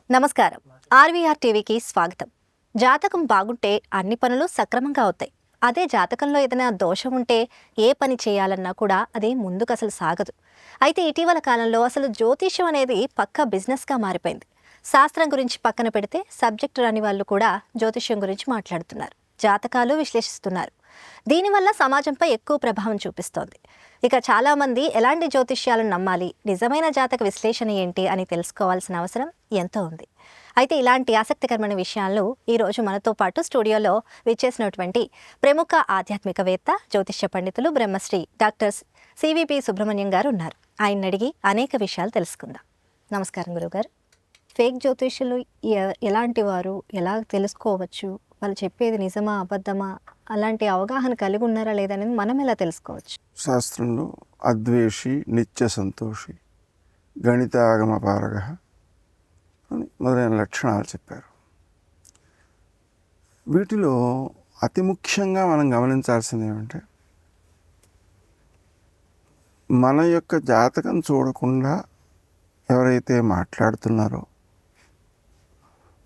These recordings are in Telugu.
నమస్కారం. ఆర్వీఆర్ టీవీకి స్వాగతం. జాతకం బాగుంటే అన్ని పనులు సక్రమంగా అవుతాయి. అదే జాతకంలో ఏదైనా దోషం ఉంటే ఏ పని చేయాలన్నా కూడా అది ముందుకు అసలు సాగదు. అయితే ఇటీవల కాలంలో అసలు జ్యోతిష్యం అనేది పక్కా బిజినెస్గా మారిపోయింది. శాస్త్రం గురించి పక్కన పెడితే సబ్జెక్టు రాని వాళ్ళు కూడా జ్యోతిష్యం గురించి మాట్లాడుతున్నారు, జాతకాలు విశ్లేషిస్తున్నారు. దీనివల్ల సమాజంపై ఎక్కువ ప్రభావం చూపిస్తోంది. ఇక చాలామంది ఎలాంటి జ్యోతిష్యాలను నమ్మాలి, నిజమైన జాతక విశ్లేషణ ఏంటి అని తెలుసుకోవాల్సిన అవసరం ఎంతో ఉంది. అయితే ఇలాంటి ఆసక్తికరమైన విషయాలను ఈరోజు మనతో పాటు స్టూడియోలో విచ్చేసినటువంటి ప్రముఖ ఆధ్యాత్మికవేత్త, జ్యోతిష్య పండితులు బ్రహ్మశ్రీ డాక్టర్ సివిపి సుబ్రహ్మణ్యం గారు ఉన్నారు. ఆయన అడిగి అనేక విషయాలు తెలుసుకుందాం. నమస్కారం గురుగారు. ఫేక్ జ్యోతిష్యులు ఎలాంటి వారు, ఎలా తెలుసుకోవచ్చు, వాళ్ళు చెప్పేది నిజమా అబద్ధమా, అలాంటి అవగాహన కలిగి ఉన్నారా లేదనేది మనం ఎలా తెలుసుకోవచ్చు? శాస్త్రంలో అద్వేషి, నిత్య సంతోషి, గణితాగమ పారగ అని మొదలైన లక్షణాలు చెప్పారు. వీటిలో అతి ముఖ్యంగా మనం గమనించాల్సింది ఏమంటే, మన యొక్క జాతకం చూడకుండా ఎవరైతే మాట్లాడుతున్నారో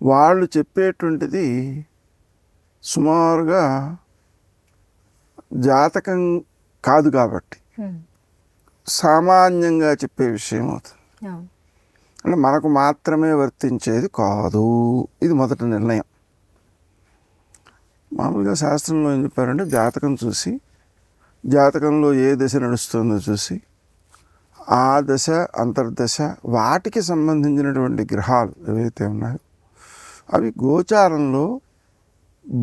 వాళ్ళు చెప్పేటువంటిది సుమారుగా జాతకం కాదు కాబట్టి సామాన్యంగా చెప్పే విషయం అవుతుంది. అంటే మనకు మాత్రమే వర్తించేది కాదు. ఇది మొదటి నిర్ణయం. మామూలుగా శాస్త్రంలో ఏం చెప్పారంటే, జాతకం చూసి, జాతకంలో ఏ దశ నడుస్తుందో చూసి, ఆ దశ అంతర్దశ వాటికి సంబంధించినటువంటి గ్రహాలు ఏవైతే ఉన్నాయో అవి గోచారంలో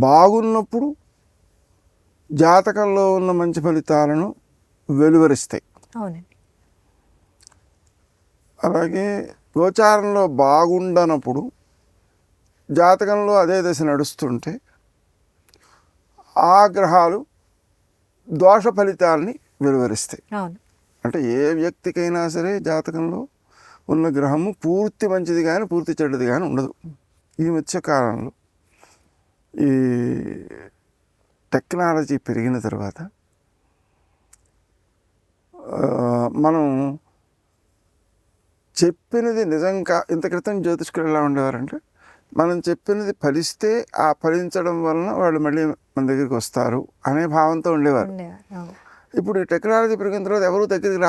బాగున్నప్పుడు జాతకంలో ఉన్న మంచి ఫలితాలను వెలువరిస్తాయి. అవునండి. అలాగే గోచారంలో బాగుండనప్పుడు జాతకంలో అదే దశ నడుస్తుంటే ఆ గ్రహాలు దోష ఫలితాలని వెలువరిస్తాయి. అంటే ఏ వ్యక్తికైనా సరే జాతకంలో ఉన్న గ్రహము పూర్తి మంచిది కానీ పూర్తి చెడ్డది కానీ ఉండదు. ఈ మధ్యకాలంలో ఈ టెక్నాలజీ పెరిగిన తర్వాత మనం చెప్పినది నిజంగా, ఇంత క్రితం జ్యోతిష్కులు ఎలా ఉండేవారంటే, మనం చెప్పినది ఫలిస్తే ఆ ఫలించడం వలన వాళ్ళు మళ్ళీ మన దగ్గరికి వస్తారు అనే భావంతో ఉండేవారు. ఇప్పుడు ఈ టెక్నాలజీ పెరిగిన తర్వాత ఎవరూ దగ్గరికి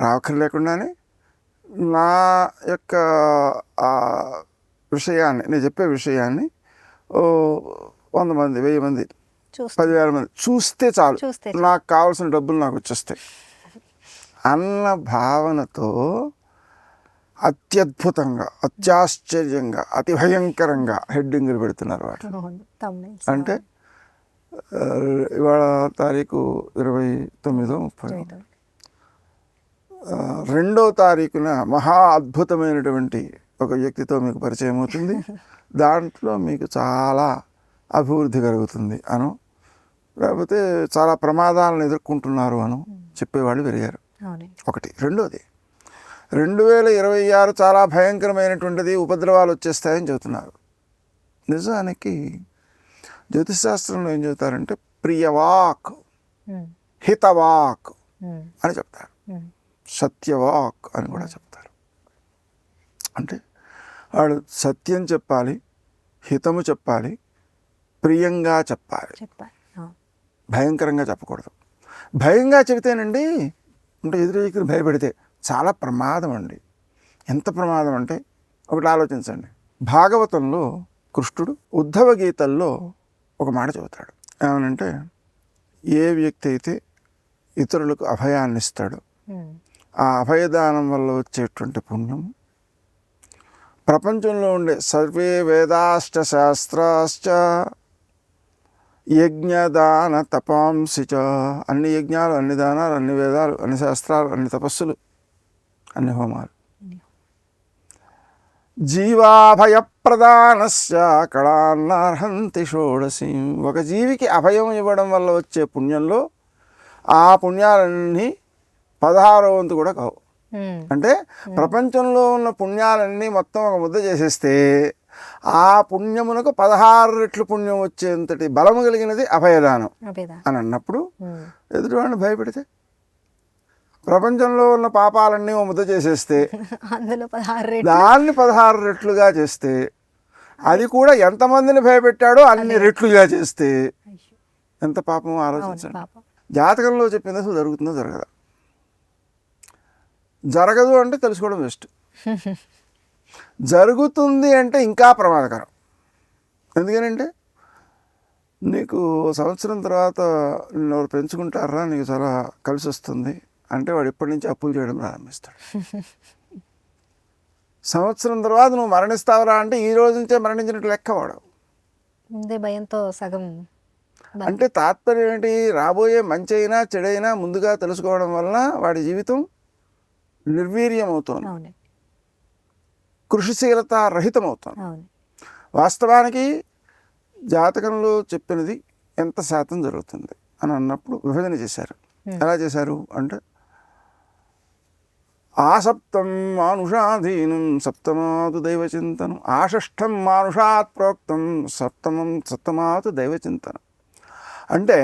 రావక్కర్లేకుండానే నా యొక్క విషయాన్ని, నేను చెప్పే విషయాన్ని 100 మంది, 1000 మంది, 10,000 మంది చూస్తే చాలు, నాకు కావాల్సిన డబ్బులు నాకు వచ్చేస్తాయి అన్న భావనతో అత్యద్భుతంగా, అత్యాశ్చర్యంగా, అతి భయంకరంగా హెడ్డింగ్లు పెడుతున్నారు వాటి. అంటే ఇవాళ తారీఖు 29, 30, 2వ తారీఖున మహా అద్భుతమైనటువంటి ఒక వ్యక్తితో మీకు పరిచయం అవుతుంది. దాంట్లో మీకు చాలా అభివృద్ధి కలుగుతుంది అను, లేకపోతే చాలా ప్రమాదాలను ఎదుర్కొంటున్నారు అను చెప్పేవాళ్ళు పెరిగారు. ఒకటి. రెండోది, 2026 చాలా భయంకరమైనటువంటిది, ఉపద్రవాలు వచ్చేస్తాయని చెబుతున్నారు. నిజానికి జ్యోతిషశాస్త్రంలో ఏం చెబుతారంటే, ప్రియవాక్, హితవాక్ అని చెప్తారు, సత్యవాక్ అని కూడా చెప్తారు. అంటే వాళ్ళు సత్యం చెప్పాలి, హితము చెప్పాలి, ప్రియంగా చెప్పాలి, భయంకరంగా చెప్పకూడదు. భయంగా చెబితేనండి, అంటే ఎదురు వ్యక్తిని భయపెడితే చాలా ప్రమాదం అండి. ఎంత ప్రమాదం అంటే, ఒకటి ఆలోచించండి. భాగవతంలో కృష్ణుడు ఉద్ధవ గీతల్లో ఒక మాట చెబుతాడు. ఏమనంటే, ఏ వ్యక్తి అయితే ఇతరులకు అభయాన్ని ఇస్తాడో ఆ అభయదానం వల్ల వచ్చేటువంటి పుణ్యం ప్రపంచంలో ఉండే సర్వే వేదాశ్చ శాస్త్రాశ్చ యజ్ఞదాన తపాంసి చ, అన్ని యజ్ఞాలు, అన్ని దానాలు, అన్ని వేదాలు, అన్ని శాస్త్రాలు, అన్ని తపస్సులు, అన్ని హోమాలు, జీవాభయప్రదానస్య కళాన్నార్హంతి షోడశి, ఒక జీవికి అభయం ఇవ్వడం వల్ల వచ్చే పుణ్యంలో ఆ పుణ్యాలన్నీ 16వ వంతు కూడా కావు. అంటే ప్రపంచంలో ఉన్న పుణ్యాలన్నీ మొత్తం ఒక ముద్ద చేసేస్తే ఆ పుణ్యమునకు 16 రెట్లు పుణ్యం వచ్చేంతటి బలము కలిగినది అభయదానం అని అన్నప్పుడు ఎదుటివాడిని భయపెడితే ప్రపంచంలో ఉన్న పాపాలన్నీ ఓ ముద్ద చేసేస్తే అందులో 16 రెట్లు. దాన్ని 16 రెట్లుగా చేస్తే, అది కూడా ఎంతమందిని భయపెట్టాడో అన్ని రెట్లుగా చేస్తే ఎంత పాపమో ఆలోచించండి. పాపం. జాతకంలో చెప్పింది అసలు జరుగుతుందో జరగదా? జరగదు అంటే తెలుసుకోవడం బెస్ట్. జరుగుతుంది అంటే ఇంకా ప్రమాదకరం. ఎందుకనంటే నీకు సంవత్సరం తర్వాత నిన్ను ఎవరు పెంచుకుంటారా, నీకు చాలా కలిసి వస్తుంది అంటే వాడు ఇప్పటి నుంచి అప్పులు చేయడం ప్రారంభిస్తాడు. సంవత్సరం తర్వాత నువ్వు మరణిస్తావురా అంటే ఈ రోజు నుంచే మరణించినట్టు లెక్క వాడు. ముందే భయంతో సగం అంటే తాత్పర్యం ఏంటి? రాబోయే మంచి అయినా చెడైనా ముందుగా తెలుసుకోవడం వలన వాడి జీవితం నిర్వీర్యం అవుతుంది, అవును కృషిశీలత రహితం అవుతుంది. అవును. వాస్తవానికి జాతకంలో చెప్పినది ఎంత శాతం జరుగుతుంది అని అన్నప్పుడు విభజన చేశారు. ఎలా చేశారు అంటే ఆసప్తం మానుషాధీనం సప్తమాతు దైవచింతనం, ఆషష్ఠం మానుషాత్ ప్రోక్తం సప్తమాతు దైవచింతనం. అంటే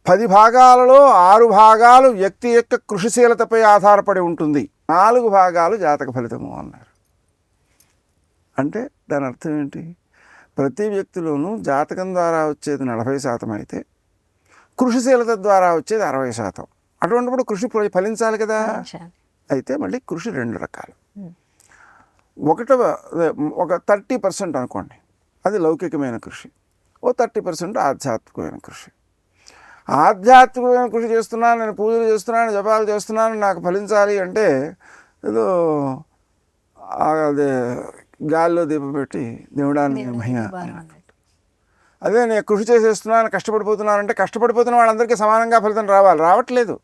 10 భాగాలలో 6 భాగాలు వ్యక్తి యొక్క కృషిశీలతపై ఆధారపడి ఉంటుంది, 4 భాగాలు జాతక ఫలితము అన్నారు. అంటే దాని అర్థం ఏంటి? ప్రతి వ్యక్తిలోనూ జాతకం ద్వారా వచ్చేది 40% అయితే కృషిశీలత ద్వారా వచ్చేది 60%. అటువంటిప్పుడు కృషి ఫలించాలి కదా. అయితే మళ్ళీ కృషి 2 రకాలు. ఒక 30% అనుకోండి, అది లౌకికమైన కృషి. ఓ 30% ఆధ్యాత్మికమైన కృషి. ఆధ్యాత్మికమైన కృషి చేస్తున్నాను, నేను పూజలు చేస్తున్నాను, జపాలు చేస్తున్నాను, నాకు ఫలించాలి అంటే ఏదో అదే గాల్లో దీపం పెట్టి దేవుడాన్ని మహిమ. అదే నేను కృషి చేసేస్తున్నాను, కష్టపడిపోతున్నానంటే కష్టపడిపోతున్న వాళ్ళందరికీ సమానంగా ఫలితం రావట్లేదు.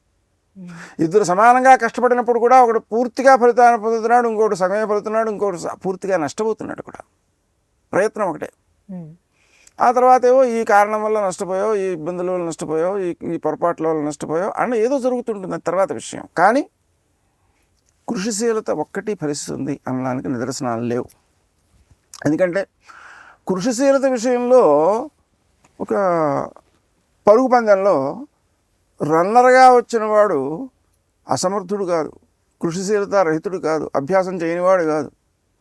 ఇద్దరు సమానంగా కష్టపడినప్పుడు కూడా ఒకడు పూర్తిగా ఫలితాన్ని పొందుతున్నాడు, ఇంకోటి సగమే ఫలితున్నాడు, ఇంకోటి పూర్తిగా నష్టపోతున్నాడు కూడా. ప్రయత్నం ఒకటే. ఆ తర్వాత ఏవో ఈ కారణం వల్ల నష్టపోయావు, ఈ ఇబ్బందుల వల్ల నష్టపోయావు, ఈ పొరపాట్ల వల్ల నష్టపోయావు అని ఏదో జరుగుతుంటుంది, తర్వాత విషయం. కానీ కృషిశీలత ఒక్కటి ఫలిస్తుంది అనడానికి నిదర్శనాలు లేవు. ఎందుకంటే కృషిశీలత విషయంలో ఒక పరుగు పందెంలో రన్నర్గా వచ్చిన వాడు అసమర్థుడు కాదు, కృషిశీలత రహితుడు కాదు, అభ్యాసం చేయనివాడు కాదు,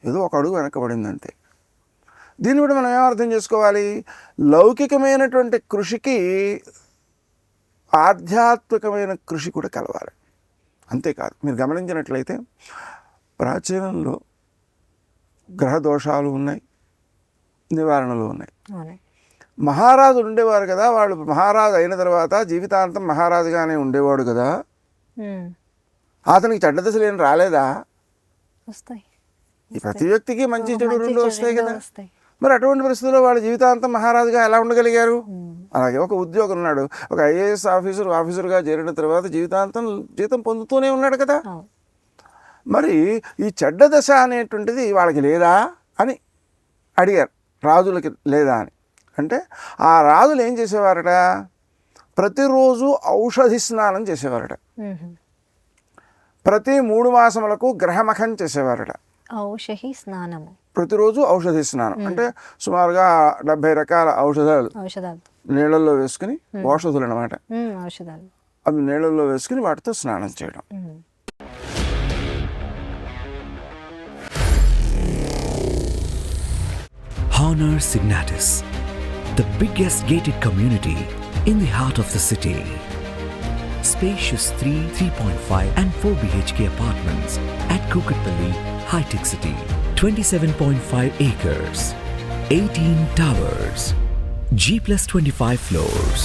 ఏదో ఒక అడుగు వెనకబడింది అంతే. దీన్ని బట్టి మనం ఏం అర్థం చేసుకోవాలి? లౌకికమైనటువంటి కృషికి ఆధ్యాత్మికమైన కృషి కూడా కలవాలి. అంతేకాదు, మీరు గమనించినట్లయితే ప్రాచీనంలో గ్రహ దోషాలు ఉన్నాయి, నివారణలు ఉన్నాయి. మహారాజులు ఉండేవారు కదా, వాళ్ళు మహారాజు అయిన తర్వాత జీవితాంతం మహారాజుగానే ఉండేవాడు కదా, అతనికి చెడ్డ దశలు ఏం రాలేదా? ప్రతి వ్యక్తికి మంచి చెడు రెండు వస్తాయి కదా. మరి అటువంటి పరిస్థితుల్లో వాళ్ళ జీవితాంతం మహారాజుగా ఎలా ఉండగలిగారు? అలాగే ఒక ఉద్యోగం ఉన్నాడు, ఒక ఐఏఎస్ ఆఫీసర్గా చేరిన తర్వాత జీవితాంతం జీతం పొందుతూనే ఉన్నాడు కదా. మరి ఈ చెడ్డ దశ అనేటువంటిది వాళ్ళకి లేదా అని అడిగారు, రాజులకి లేదా అని. అంటే ఆ రాజులు ఏం చేసేవారట? ప్రతిరోజు ఔషధి స్నానం చేసేవారట, ప్రతి 3 మాసములకు గ్రహమఖం చేసేవారట. ఔషధి స్నానము, ప్రతిరోజు ఔషధి స్నానం అంటే సుమారుగా 70 రకాల ఔషధాలు నీళ్ళల్లో వేసుకుని, ఔషధులు అన్నమాట, అవి నీళ్ళల్లో వేసుకుని వాటితో స్నానం చేయడం. Honor Signatus, the biggest gated community in the heart of the city. Spacious 3, 3.5 and 4 BHK apartments at Kukatpalli, High-Tech City. 27.5 acres, 18 towers, G+25 floors,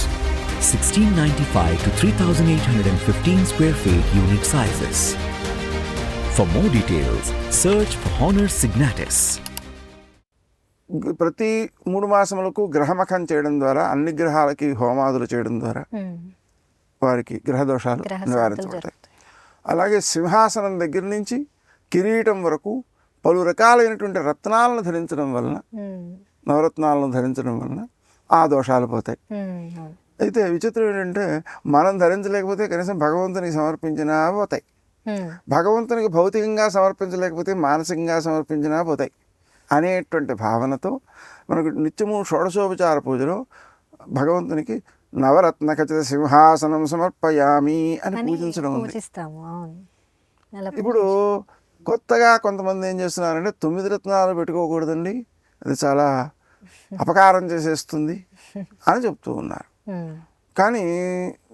1695 to 3815 square feet unit sizes. For more details, search for Honor Signatus. ప్రతి 3 మాసములకు గ్రహమఖం చేయడం ద్వారా, అన్ని గ్రహాలకి హోమాదులు చేయడం ద్వారా వారికి గ్రహ దోషాలు నివారించబడతాయి. అలాగే సింహాసనం దగ్గర నుంచి కిరీటం వరకు పలు రకాలైనటువంటి రత్నాలను ధరించడం వలన, నవరత్నాలను ధరించడం వలన ఆ దోషాలు పోతాయి. అయితే విచిత్రం ఏంటంటే మనం ధరించలేకపోతే కనీసం భగవంతునికి సమర్పించినా పోతాయి, భగవంతునికి భౌతికంగా సమర్పించలేకపోతే మానసికంగా సమర్పించినా పోతాయి అనేటువంటి భావనతో మనకు నిత్యము షోడశోపచార పూజలో భగవంతునికి నవరత్న ఖచ్చిత సింహాసనం సమర్పయామి అని అని పూజించడం ఉంది. పూజిస్తాము. అవును. నెల ఇప్పుడు కొత్తగా కొంతమంది ఏం చేస్తున్నారంటే 9 రత్నాలు పెట్టుకోకూడదండి, అది చాలా అపకారం చేసేస్తుంది అని చెప్తూ ఉన్నారు. ఉమ్, కానీ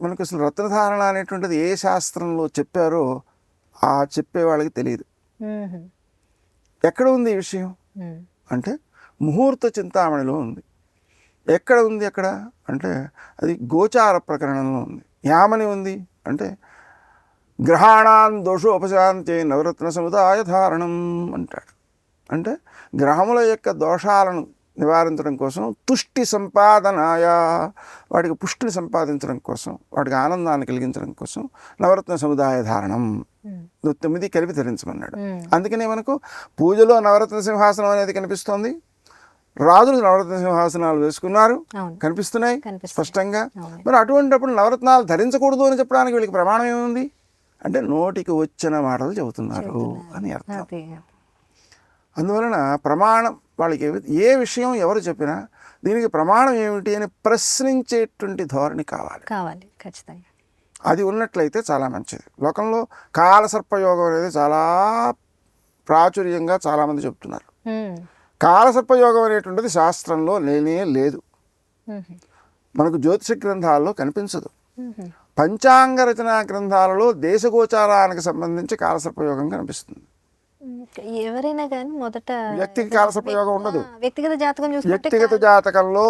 మనకు అసలు రత్నధారణ అనేటువంటిది ఏ శాస్త్రంలో చెప్పారో ఆ చెప్పే వాళ్ళకి తెలియదు. ఉమ్, ఎక్కడ ఉంది ఈ విషయం ఉమ్, అంటే ముహూర్త చింతామణిలో ఉంది. ఎక్కడ ఉంది అక్కడ అంటే అది గోచార ప్రకరణంలో ఉంది. యామని ఉంది అంటే గ్రహాణాన్ దోషోపశాంతే నవరత్న సముదాయ ధారణం అంటాడు. అంటే గ్రహముల యొక్క దోషాలను నివారించడం కోసం, తుష్టి సంపాదనాయ, వాటికి పుష్టిని సంపాదించడం కోసం, వాటికి ఆనందాన్ని కలిగించడం కోసం నవరత్న సముదాయ ధారణం 9 కలిపి ధరించమన్నాడు. అందుకనే మనకు పూజలో నవరత్న సింహాసనం అనేది కనిపిస్తోంది. రాజులు నవరత్న సింహాసనాలు వేసుకున్నారు, అవును. కనిపిస్తున్నాయి కనిపిస్తున్నాయి. స్పష్టంగా. అవును. మరి అటువంటిప్పుడు నవరత్నాలు ధరించకూడదు అని చెప్పడానికి వీళ్ళకి ప్రమాణం ఏముంది అంటే నోటికి వచ్చిన మాటలు చెబుతున్నారు అని అర్థం. అదే. అందువలన ప్రమాణం వాళ్ళకి ఏ విషయం ఎవరు చెప్పినా దీనికి ప్రమాణం ఏమిటి అని ప్రశ్నించేటువంటి ధోరణి కావాలి. కావాలి ఖచ్చితంగా. అది ఉన్నట్లయితే చాలా మంచిది. లోకంలో కాలసర్పయోగం అనేది చాలా ప్రాచుర్యంగా చాలామంది చెప్తున్నారు. ఉమ్, కాలసర్పయోగం అనేటువంటిది శాస్త్రంలో లేనే లేదు. ఉమ్, మనకు జ్యోతిష గ్రంథాల్లో కనిపించదు. ఉమ్, పంచాంగ రచనా గ్రంథాలలో దేశగోచారానికి సంబంధించి కాలసర్పయోగం కనిపిస్తుంది. ఎవరైనా కానీ మొదట వ్యక్తికి కాలసర్పయోగం ఉండదు. వ్యక్తిగత జాతకం చూసుకుంటే వ్యక్తిగత జాతకంలో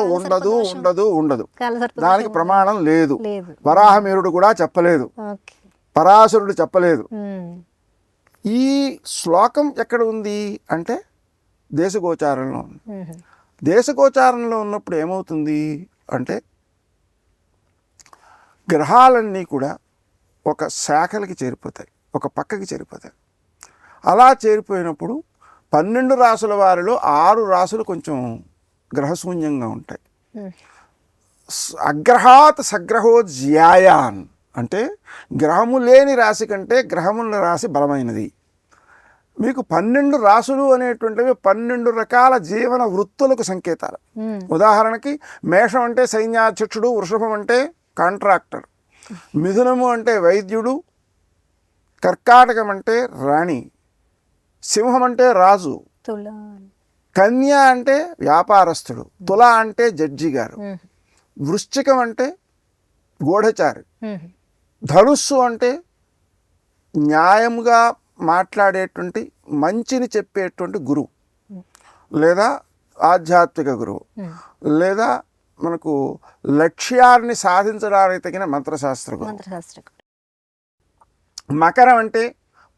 ఉండదు. కాలసర్ప దానికి ప్రమాణం లేదు. లేదు. వరాహమిరుడు కూడా చెప్పలేదు, ఓకే. పరాశరుడు చెప్పలేదు. ఉమ్, ఈ శ్లోకం ఎక్కడ ఉంది అంటే దేశగోచారంలో ఉంది. ఉమ్, దేశగోచారంలో ఉన్నప్పుడు ఏమవుతుంది అంటే గ్రహాలన్నీ కూడా ఒక శాఖలకి చేరిపోతాయి, ఒక పక్కకి చేరిపోతాయి. అలా చేరిపోయినప్పుడు 12 రాసుల వారిలో 6 రాసులు కొంచెం గ్రహశూన్యంగా ఉంటాయి. ఉమ్, అగ్రహాత్ సగ్రహో జ్యాయాన్ అంటే గ్రహము లేని రాశి కంటే గ్రహముల రాశి బలమైనది. మీకు 12 రాసులు అనేటువంటివి 12 రకాల జీవన వృత్తులకు సంకేతాలు. ఉమ్, ఉదాహరణకి మేషం అంటే సైన్యాధ్యక్షుడు, వృషభం అంటే కాంట్రాక్టర్, మిథునము అంటే వైద్యుడు, కర్కాటకం అంటే రాణి, సింహం అంటే రాజు, తుల. కన్య అంటే వ్యాపారస్తుడు, తుల అంటే జడ్జి గారు, ఉమ్, వృశ్చికం అంటే గూఢచారి, ఉమ్, ధనుస్సు అంటే న్యాయముగా మాట్లాడేటువంటి మంచిని చెప్పేటువంటి గురువు లేదా ఆధ్యాత్మిక గురువు, లేదా మనకు లక్ష్యాన్ని సాధించడానికి తగిన మంత్రశాస్త్ర గురువు. మంత్రశాస్త్రం. మకరం అంటే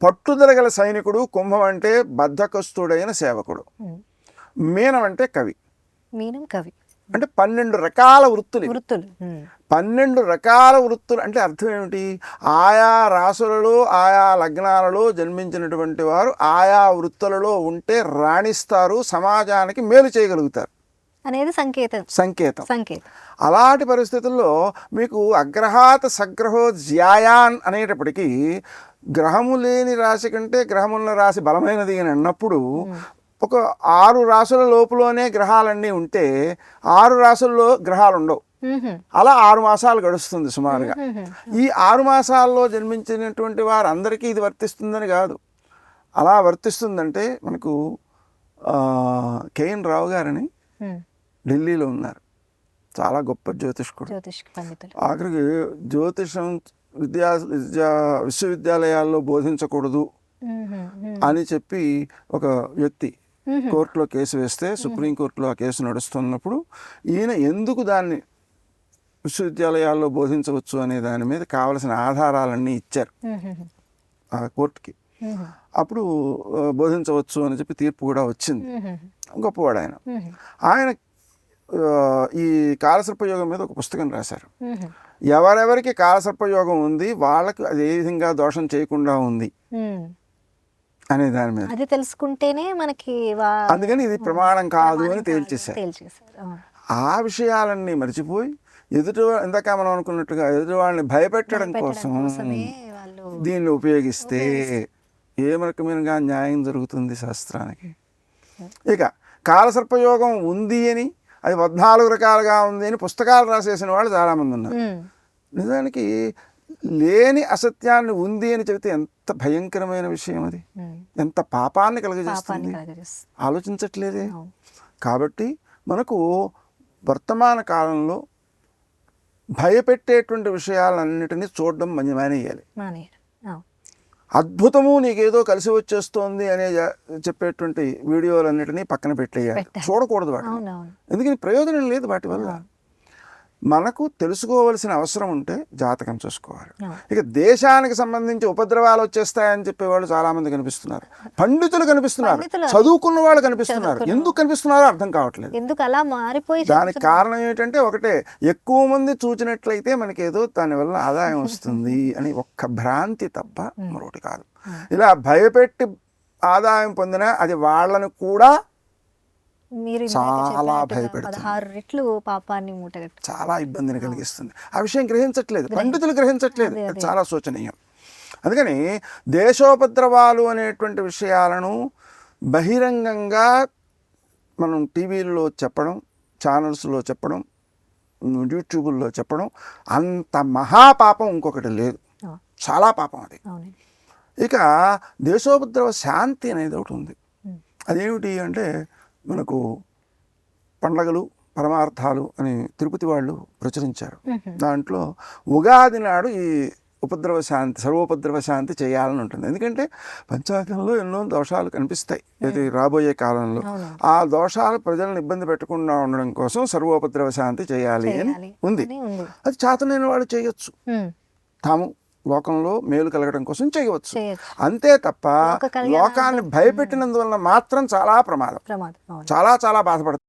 పట్టుదల గల సైనికుడు, కుంభం అంటే బద్ధకస్తుడైన సేవకుడు, మీనం అంటే కవి. మీనం కవి అంటే 12 రకాల వృత్తులు. వృత్తులు. 12 రకాల వృత్తులు అంటే అర్థం ఏమిటి? ఆయా రాసులలో ఆయా లగ్నాలలో జన్మించినటువంటి వారు ఆయా వృత్తులలో ఉంటే రాణిస్తారు, సమాజానికి మేలు చేయగలుగుతారు అనేది సంకేతం. సంకేతం. అలాంటి పరిస్థితుల్లో మీకు అగ్రహాత్ సగ్రహో జ్యాయాన్ అనేటప్పటికీ గ్రహము లేని రాశి కంటే గ్రహముల రాశి బలమైనది అని అన్నప్పుడు ఒక 6 రాసుల లోపులోనే గ్రహాలన్నీ ఉంటే 6 రాసుల్లో గ్రహాలు ఉండవు. అలా 6 మాసాలు గడుస్తుంది సుమారుగా. ఈ 6 మాసాల్లో జన్మించినటువంటి వారందరికీ ఇది వర్తిస్తుందని కాదు. అలా వర్తిస్తుందంటే మనకు కేఎన్ రావు గారని ఢిల్లీలో ఉన్నారు, చాలా గొప్ప జ్యోతిష్కుడు. ఆఖరికి జ్యోతిషం విశ్వవిద్యాలయాల్లో బోధించకూడదు అని చెప్పి ఒక వ్యక్తి కోర్టులో కేసు వేస్తే, సుప్రీంకోర్టులో ఆ కేసు నడుస్తున్నప్పుడు ఈయన ఎందుకు దాన్ని విశ్వవిద్యాలయాల్లో బోధించవచ్చు అనే దాని మీద కావలసిన ఆధారాలన్నీ ఇచ్చారు ఆ కోర్టుకి. అప్పుడు బోధించవచ్చు అని చెప్పి తీర్పు కూడా వచ్చింది. గొప్పవాడు ఆయన. ఆయన ఈ కాలసర్పయోగం మీద ఒక పుస్తకం రాశారు. ఎవరెవరికి కాలసర్పయోగం ఉంది వాళ్ళకి అది ఏ విధంగా దోషం చేయకుండా ఉంది అనే దాని మీద. అది తెలుసుకుంటేనే మనకి అందుకని ఇది ప్రమాణం కాదు అని తేల్చేశారు. ఆ విషయాలన్నీ మర్చిపోయి ఇందాక మనం అనుకున్నట్టుగా ఎదుటి వాళ్ళని భయపెట్టడం కోసం దీన్ని ఉపయోగిస్తే ఏ రకమైనగా న్యాయం జరుగుతుంది శాస్త్రానికి? ఇక కాలసర్పయోగం ఉంది అని అది 14 రకాలుగా ఉంది అని పుస్తకాలు రాసేసిన వాళ్ళు చాలామంది ఉన్నారు. నిజానికి లేని అసత్యాన్ని ఉంది అని చెబితే ఎంత భయంకరమైన విషయం అది, ఎంత పాపాన్ని కలుగజేస్తుంది, ఆలోచించట్లేదే. కాబట్టి మనకు వర్తమాన కాలంలో భయపెట్టేటువంటి విషయాలన్నిటినీ చూడడం మానేయాలి. అద్భుతము నీకేదో కలిసి వచ్చేస్తోంది అనే చెప్పేటువంటి వీడియోలన్నిటినీ పక్కన పెట్టేయాలి, చూడకూడదు వాటి. ఎందుకని ప్రయోజనం లేదు వాటి వల్ల. మనకు తెలుసుకోవలసిన అవసరం ఉంటే జాతకం చూసుకోవాలి. ఇక దేశానికి సంబంధించి ఉపద్రవాలు వచ్చేస్తాయని చెప్పేవాళ్ళు చాలామంది కనిపిస్తున్నారు, పండితులు కనిపిస్తున్నారు, చదువుకున్న వాళ్ళు కనిపిస్తున్నారు. ఎందుకు కనిపిస్తున్నారో అర్థం కావట్లేదు. ఎందుకు అలా మారిపోయి? దానికి కారణం ఏంటంటే ఒకటే, ఎక్కువ మంది చూచినట్లయితే మనకేదో దానివల్ల ఆదాయం వస్తుంది అని ఒక్క భ్రాంతి తప్ప మరొకటి కాదు. ఇలా భయపెట్టి ఆదాయం పొందినా అది వాళ్ళని కూడా చాలా భయపెడుతుంది, 16 రెట్లు పాపాన్ని మూటగట్టు, చాలా ఇబ్బందిని కలిగిస్తుంది. ఆ విషయం గ్రహించట్లేదు, పండితులు గ్రహించట్లేదు. అది చాలా శోచనీయం. అందుకని దేశోపద్రవాలు అనేటువంటి విషయాలను బహిరంగంగా మనం టీవీల్లో చెప్పడం, ఛానల్స్లో చెప్పడం, యూట్యూబుల్లో చెప్పడం అంత మహాపాపం ఇంకొకటి లేదు. చాలా పాపం అది. ఇక దేశోపద్రవ శాంతి అనేది ఒకటి ఉంది. అదేమిటి అంటే, మనకు పండగలు పరమార్థాలు అని తిరుపతి వాళ్ళు ప్రచురించారు. దాంట్లో ఉగాది నాడు ఈ ఉపద్రవ శాంతి, సర్వోపద్రవ శాంతి చేయాలని ఉంటుంది. ఎందుకంటే పంచాంగంలో ఎన్నో దోషాలు కనిపిస్తాయి ఇది రాబోయే కాలంలో. ఆ దోషాలు ప్రజలను ఇబ్బంది పెట్టకుండా ఉండడం కోసం సర్వోపద్రవ శాంతి చేయాలి అని ఉంది. అది చేతనైన వాళ్ళు చేయొచ్చు, తాము లోకంలో మేలు కలగడం కోసం చేయవచ్చు. అంతే తప్ప లోకాన్ని భయపెట్టినందువల్ల మాత్రం చాలా ప్రమాదం, చాలా చాలా బాధపడుతుంది.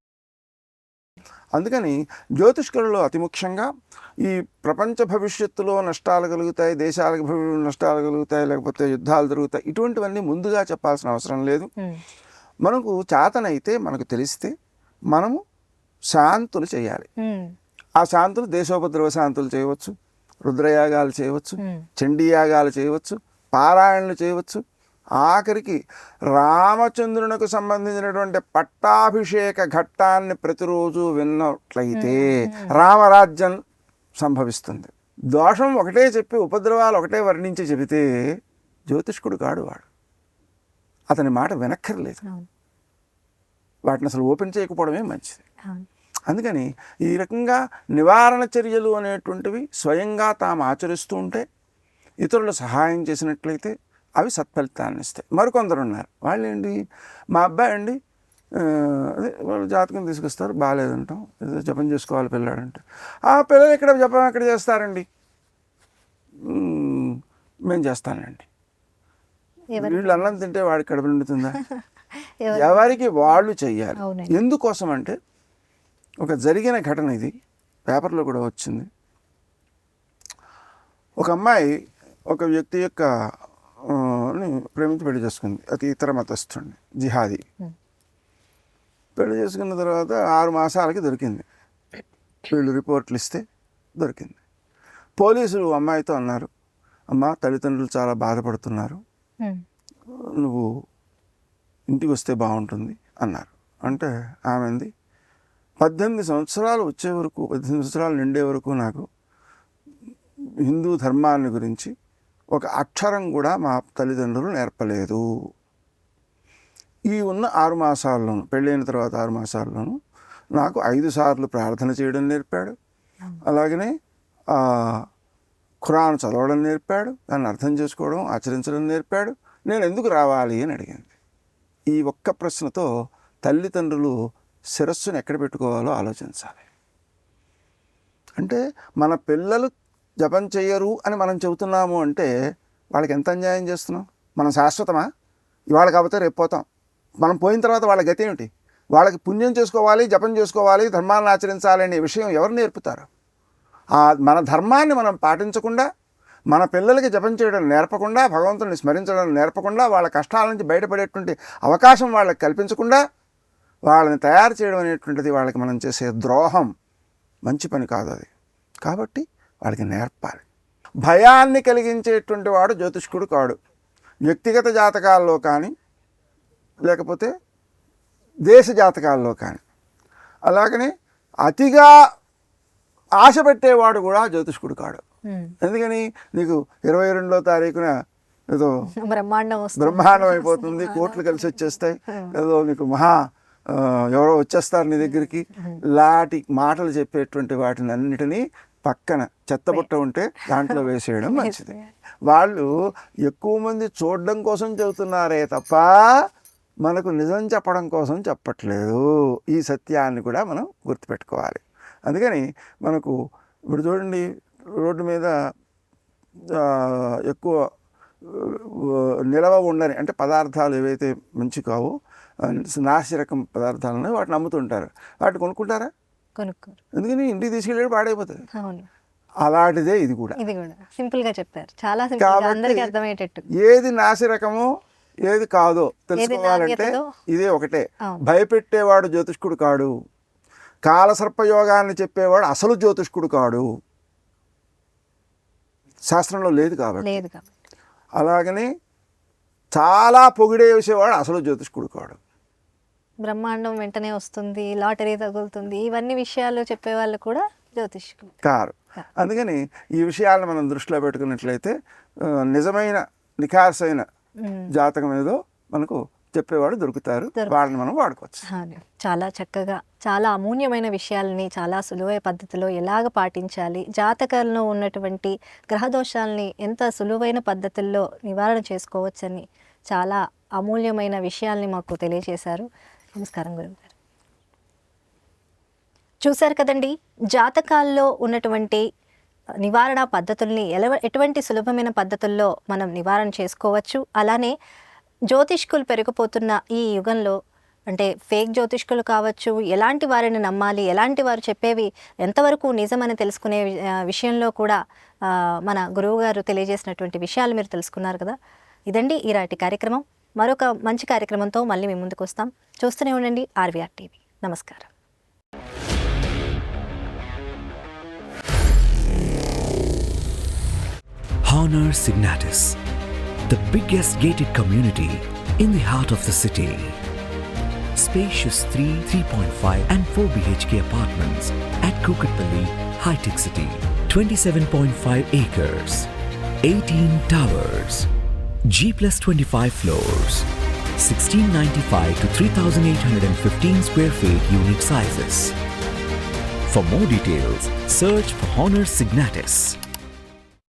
అందుకని జ్యోతిష్కులలో అతి ముఖ్యంగా ఈ ప్రపంచ భవిష్యత్తులో నష్టాలు కలుగుతాయి, దేశాలకు నష్టాలు కలుగుతాయి, లేకపోతే యుద్ధాలు జరుగుతాయి, ఇటువంటివన్నీ ముందుగా చెప్పాల్సిన అవసరం లేదు. మనకు చేతనైతే, మనకు తెలిస్తే మనము శాంతులు చేయాలి. ఆ శాంతులు దేశోపద్రవ శాంతులు చేయవచ్చు, రుద్రయాగాలు చేయవచ్చు, చండీయాగాలు చేయవచ్చు, పారాయణలు చేయవచ్చు. ఆఖరికి రామచంద్రునికి సంబంధించినటువంటి పట్టాభిషేక ఘట్టాన్ని ప్రతిరోజు విన్నట్లయితే రామరాజ్యం సంభవిస్తుంది. దోషం ఒకటే చెప్పి ఉపద్రవాలు ఒకటే వర్ణించి చెబితే జ్యోతిష్కుడు కాడు వాడు, అతని మాట వినక్కర్లేదు. వాటిని అసలు ఓపెన్ చేయకపోవడమే మంచిది. అందుకని ఈ రకంగా నివారణ చర్యలు అనేటువంటివి స్వయంగా తాము ఆచరిస్తూ ఉంటే, ఇతరులు సహాయం చేసినట్లయితే అవి సత్ఫలితాన్ని ఇస్తాయి. మరికొందరు ఉన్నారు, వాళ్ళు ఏంటి, మా అబ్బాయి అండి అదే వాళ్ళు జాతకం తీసుకొస్తారు, బాగాలేదంటాం, ఏదో జపం చేసుకోవాలి పిల్లాడంటే, ఆ పిల్లలు ఇక్కడ జపం ఎక్కడ చేస్తారండి, మేము చేస్తానండి. వీళ్ళు అన్నం తింటే వాడికి కడుపు నిండుతుందా? ఎవరికి వాళ్ళు చెయ్యాలి. ఎందుకోసం అంటే, ఒక జరిగిన ఘటన ఇది, పేపర్లో కూడా వచ్చింది. ఒక అమ్మాయి ఒక వ్యక్తి యొక్క ప్రేమించి పెళ్లి చేసుకుంది. అది ఇతర మతస్థుడిని, జిహాదీ. పెళ్లి చేసుకున్న తర్వాత 6 మాసాలకి దొరికింది. వీళ్ళు రిపోర్ట్లు ఇస్తే దొరికింది. పోలీసులు అమ్మాయితో అన్నారు, అమ్మ తల్లిదండ్రులు చాలా బాధపడుతున్నారు, నువ్వు ఇంటికి వస్తే బాగుంటుంది అన్నారు. అంటే ఆమెంది, 18 సంవత్సరాలు వచ్చే వరకు, 18 సంవత్సరాలు నిండే వరకు నాకు హిందూ ధర్మాన్ని గురించి ఒక అక్షరం కూడా మా తల్లిదండ్రులు నేర్పలేదు. ఈ ఉన్న 6 మాసాల్లోనూ, పెళ్ళైన తర్వాత 6 మాసాల్లోనూ నాకు 5 సార్లు ప్రార్థన చేయడం నేర్పాడు, అలాగనే ఖురాన్ చదవడం నేర్పాడు, దాన్ని అర్థం చేసుకోవడం, ఆచరించడం నేర్పాడు. నేను ఎందుకు రావాలి అని అడిగింది. ఈ ఒక్క ప్రశ్నతో తల్లిదండ్రులు శిరస్సును ఎక్కడ పెట్టుకోవాలో ఆలోచించాలి. అంటే మన పిల్లలు జపం చెయ్యరు అని మనం చెబుతున్నాము అంటే వాళ్ళకి ఎంత అన్యాయం చేస్తున్నాం. మనం శాశ్వతమా? ఇవాళ కాకపోతే రేపు పోతాం. మనం పోయిన తర్వాత వాళ్ళ గతి ఏమిటి? వాళ్ళకి పుణ్యం చేసుకోవాలి, జపం చేసుకోవాలి, ధర్మాన్ని ఆచరించాలి అనే విషయం ఎవరు నేర్పుతారు? మన ధర్మాన్ని మనం పాటించకుండా, మన పిల్లలకి జపం చేయడం నేర్పకుండా, భగవంతుని స్మరించడం నేర్పకుండా, వాళ్ళ కష్టాల నుంచి బయటపడేటువంటి అవకాశం వాళ్ళకి కల్పించకుండా వాళ్ళని తయారు చేయడం అనేటువంటిది వాళ్ళకి మనం చేసే ద్రోహం, మంచి పని కాదు అది. కాబట్టి వాళ్ళకి నేర్పాలి. భయాన్ని కలిగించేటువంటి వాడు జ్యోతిష్కుడు కాడు. వ్యక్తిగత జాతకాల్లో కానీ, లేకపోతే దేశ జాతకాల్లో కానీ, అలాగనే అతిగా ఆశ పెట్టేవాడు కూడా జ్యోతిష్కుడు కాడు. ఎందుకని నీకు 22వ తారీఖున ఏదో బ్రహ్మాండం అయిపోతుంది, కోట్లు కలిసి వచ్చేస్తాయి, ఏదో నీకు ఎవరో వచ్చేస్తారు నీ దగ్గరికి, లాంటి మాటలు చెప్పేటువంటి వాటిని అన్నిటినీ పక్కన చెత్తబుట్ట ఉంటే దాంట్లో వేసేయడం మంచిది. వాళ్ళు ఎక్కువ మంది చూడడం కోసం చెబుతున్నారే తప్ప మనకు నిజం చెప్పడం కోసం చెప్పట్లేదు. ఈ సత్యాన్ని కూడా మనం గుర్తుపెట్టుకోవాలి. అందుకని మనకు ఇప్పుడు చూడండి, రోడ్డు మీద ఎక్కువ నిలవ ఉండని అంటే పదార్థాలు ఏవైతే మంచి కావో నాసిరకం పదార్థాలు ఉన్నాయి, వాటిని అమ్ముతుంటారు. వాటిని కొనుక్కుంటారా? ఎందుకని ఇంటికి తీసుకెళ్ళి పాడైపోతుంది. అలాంటిదే ఇది కూడా. సింపుల్గా చెప్పారు, చాలా సింపుల్గా అందరికీ అర్థమయ్యేటట్టు. ఏది నాసిరకమో ఏది కాదో తెలుసుకోవాలంటే ఇదే ఒకటే. భయపెట్టేవాడు జ్యోతిష్కుడు కాడు, కాలసర్పయోగాన్ని చెప్పేవాడు అసలు జ్యోతిష్కుడు కాడు, శాస్త్రంలో లేదు కాబట్టి. అలాగని చాలా పొగిడే వేసేవాడు అసలు జ్యోతిష్కుడు కాడు. బ్రహ్మాండం వెంటనే వస్తుంది, లాటరీ తగులుతుంది, ఇవన్నీ విషయాలు చెప్పేవాళ్ళు కూడా జ్యోతిష్కుడు కారు. అందుకని ఈ విషయాలను మనం దృష్టిలో పెట్టుకున్నట్లయితే నిజమైన నిఖార్సైన జాతకం ఏదో మనకు చెప్పేవాడు దొరుకుతారు, వాళ్ళని మనం వాడుకోవచ్చు. చాలా చక్కగా చాలా అమూల్యమైన విషయాలని చాలా సులువైన పద్ధతిలో ఎలాగ పాటించాలి, జాతకంలో ఉన్నటువంటి గ్రహదోషాలని ఎంత సులువైన పద్ధతుల్లో నివారణ చేసుకోవచ్చని చాలా అమూల్యమైన విషయాల్ని మాకు తెలియజేశారు. నమస్కారం గురువుగారు. చూశారు కదండి, జాతకాల్లో ఉన్నటువంటి నివారణ పద్ధతుల్ని ఎటువంటి సులభమైన పద్ధతుల్లో మనం నివారణ చేసుకోవచ్చు. అలానే జ్యోతిష్కులు పెరిగిపోతున్న ఈ యుగంలో అంటే ఫేక్ జ్యోతిష్కులు కావచ్చు, ఎలాంటి వారిని నమ్మాలి, ఎలాంటి వారు చెప్పేవి ఎంతవరకు నిజమని తెలుసుకునే విషయంలో కూడా మన గురువుగారు తెలియజేసినటువంటి విషయాలు మీరు తెలుసుకున్నారు కదా. ఇదండి ఈనాటి కార్యక్రమం. మరొక మంచి కార్యక్రమంతో మళ్ళీ మీ ముందుకు వస్తాం. చూస్తూనే ఉండండి RVR TV. నమస్కారం. Honor Signatus, the biggest gated community in the heart of the city. Spacious 3, 3.5 and 4 BHK apartments at Kukatpalli, High-Tech City. 27.5 acres, 18 towers, G+25 floors, 1695 to 3815 square feet unit sizes. For more details, search for Honor Signatus.